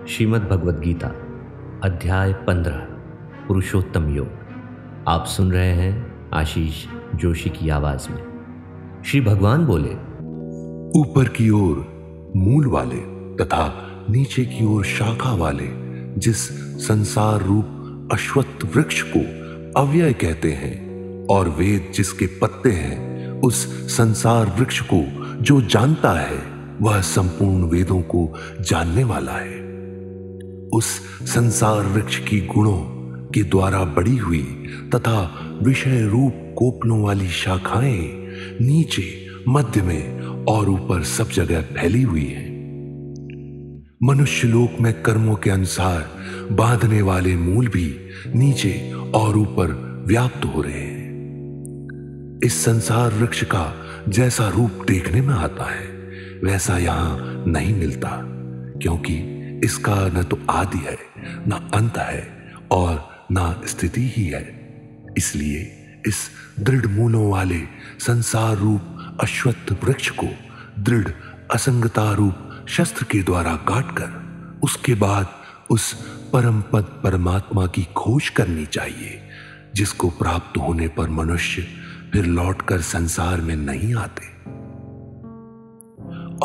श्रीमद् भगवद गीता अध्याय 15 पुरुषोत्तम योग। आप सुन रहे हैं आशीष जोशी की आवाज में। श्री भगवान बोले, ऊपर की ओर मूल वाले तथा नीचे की ओर शाखा वाले जिस संसार रूप अश्वत्थ वृक्ष को अव्यय कहते हैं और वेद जिसके पत्ते हैं, उस संसार वृक्ष को जो जानता है वह संपूर्ण वेदों को जानने वाला है। उस संसार वृक्ष की गुणों के द्वारा बड़ी हुई तथा विषय रूप कोपलों वाली शाखाएं नीचे, मध्य में और ऊपर सब जगह फैली हुई हैं। मनुष्य लोक में कर्मों के अनुसार बांधने वाले मूल भी नीचे और ऊपर व्याप्त हो रहे हैं। इस संसार वृक्ष का जैसा रूप देखने में आता है वैसा यहां नहीं मिलता, क्योंकि इसका न तो आदि है, न अंत है और न स्थिति ही है। इसलिए इस दृढ़ मूलों वाले संसार रूप अश्वत्थ वृक्ष को दृढ़ असंगता रूप शस्त्र के द्वारा काटकर उसके बाद उस परम पद परमात्मा की खोज करनी चाहिए, जिसको प्राप्त होने पर मनुष्य फिर लौटकर संसार में नहीं आते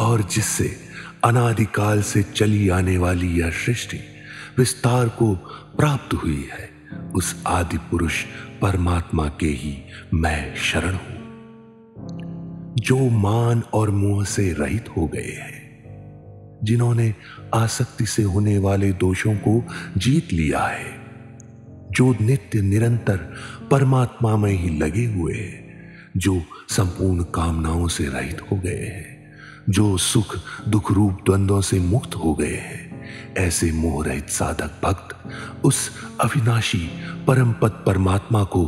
और जिससे अनादिकाल से चली आने वाली यह सृष्टि विस्तार को प्राप्त हुई है। उस आदि पुरुष परमात्मा के ही मैं शरण हूं, जो मान और मोह से रहित हो गए हैं, जिन्होंने आसक्ति से होने वाले दोषों को जीत लिया है, जो नित्य निरंतर परमात्मा में ही लगे हुए हैं, जो संपूर्ण कामनाओं से रहित हो गए हैं, जो सुख दुख रूप द्वंद्वों से मुक्त हो गए हैं। ऐसे मोह रहित साधक भक्त उस अविनाशी परम पद परमात्मा को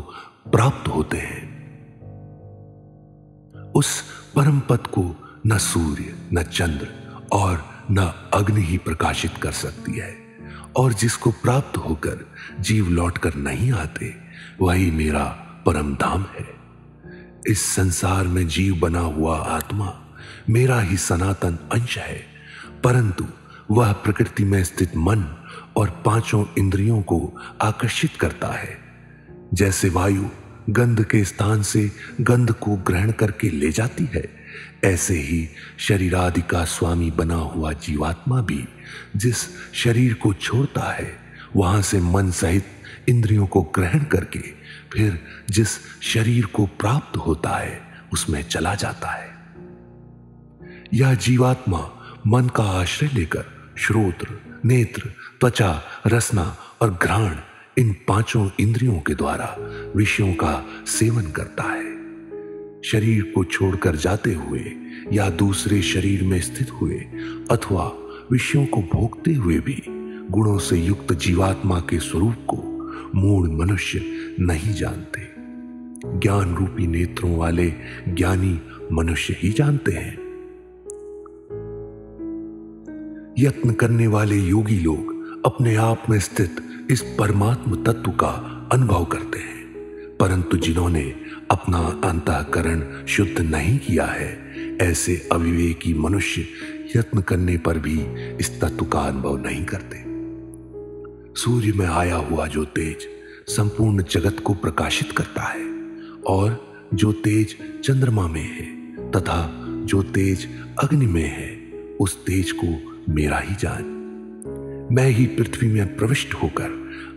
प्राप्त होते हैं। उस परम पद को न सूर्य, न चंद्र और न अग्नि ही प्रकाशित कर सकती है, और जिसको प्राप्त होकर जीव लौटकर नहीं आते, वही मेरा परम धाम है। इस संसार में जीव बना हुआ आत्मा मेरा ही सनातन अंश है, परंतु वह प्रकृति में स्थित मन और पांचों इंद्रियों को आकर्षित करता है। जैसे वायु गंध के स्थान से गंध को ग्रहण करके ले जाती है, ऐसे ही शरीरादि का स्वामी बना हुआ जीवात्मा भी जिस शरीर को छोड़ता है, वहां से मन सहित इंद्रियों को ग्रहण करके फिर जिस शरीर को प्राप्त होता है उसमें चला जाता है। यह जीवात्मा मन का आश्रय लेकर श्रोत्र, नेत्र, त्वचा, रसना और घ्राण इन पांचों इंद्रियों के द्वारा विषयों का सेवन करता है। शरीर को छोड़कर जाते हुए या दूसरे शरीर में स्थित हुए अथवा विषयों को भोगते हुए भी गुणों से युक्त जीवात्मा के स्वरूप को मूढ़ मनुष्य नहीं जानते। ज्ञान रूपी नेत्रों वाले ज्ञानी मनुष्य ही जानते हैं। यत्न करने वाले योगी लोग अपने आप में स्थित इस परमात्म तत्व का अनुभव करते हैं, परंतु जिन्होंने अपना अंतःकरण शुद्ध नहीं किया है, ऐसे अविवेकी मनुष्य यत्न करने पर भी इस तत्व का अनुभव नहीं करते। सूर्य में आया हुआ जो तेज संपूर्ण जगत को प्रकाशित करता है, और जो तेज चंद्रमा में है तथा जो तेज अग्नि में है, उस तेज को मेरा ही जान। मैं ही पृथ्वी में प्रविष्ट होकर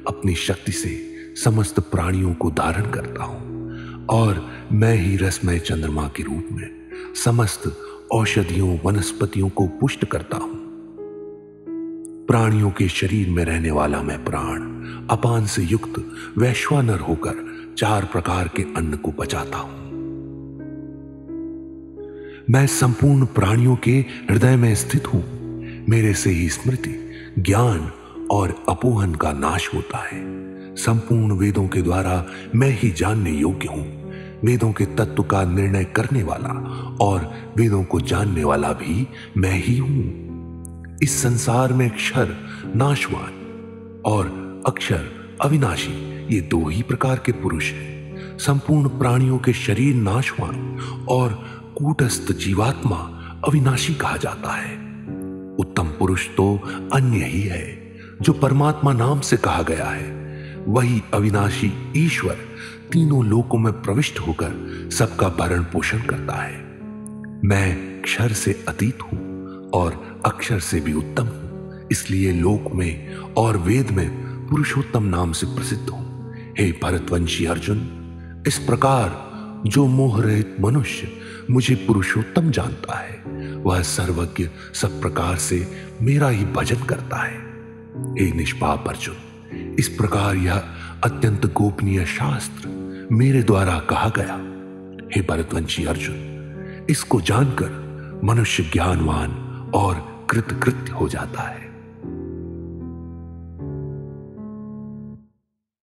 अपनी शक्ति से समस्त प्राणियों को धारण करता हूं, और मैं ही रसमय चंद्रमा के रूप में समस्त औषधियों वनस्पतियों को पुष्ट करता हूं। प्राणियों के शरीर में रहने वाला मैं प्राण अपान से युक्त वैश्वानर होकर 4 प्रकार के अन्न को पचाता हूं। मैं संपूर्ण प्राणियों के हृदय में स्थित हूं। मेरे से ही स्मृति, ज्ञान और अपोहन का नाश होता है। संपूर्ण वेदों के द्वारा मैं ही जानने योग्य हूं। वेदों के तत्व का निर्णय करने वाला और वेदों को जानने वाला भी मैं ही हूं। इस संसार में क्षर नाशवान और अक्षर अविनाशी, ये 2 ही प्रकार के पुरुष हैं। संपूर्ण प्राणियों के शरीर नाशवान और कूटस्थ जीवात्मा अविनाशी कहा जाता है। उत्तम पुरुष तो अन्य ही है जो परमात्मा नाम से कहा गया है। वही अविनाशी ईश्वर तीनों लोकों में प्रविष्ट होकर सबका भरण पोषण करता है। मैं क्षर से अतीत हूं और अक्षर से भी उत्तम हूं, इसलिए लोक में और वेद में पुरुषोत्तम नाम से प्रसिद्ध हूं। हे भरतवंशी अर्जुन, इस प्रकार जो मोह रहित मनुष्य मुझे पुरुषोत्तम जानता है, वह सर्वज्ञ सब प्रकार से मेरा ही भजन करता है। हे निष्पाप अर्जुन, इस प्रकार यह अत्यंत गोपनीय शास्त्र मेरे द्वारा कहा गया। हे भरतवंशी अर्जुन, इसको जानकर मनुष्य ज्ञानवान और कृतकृत्य हो जाता है।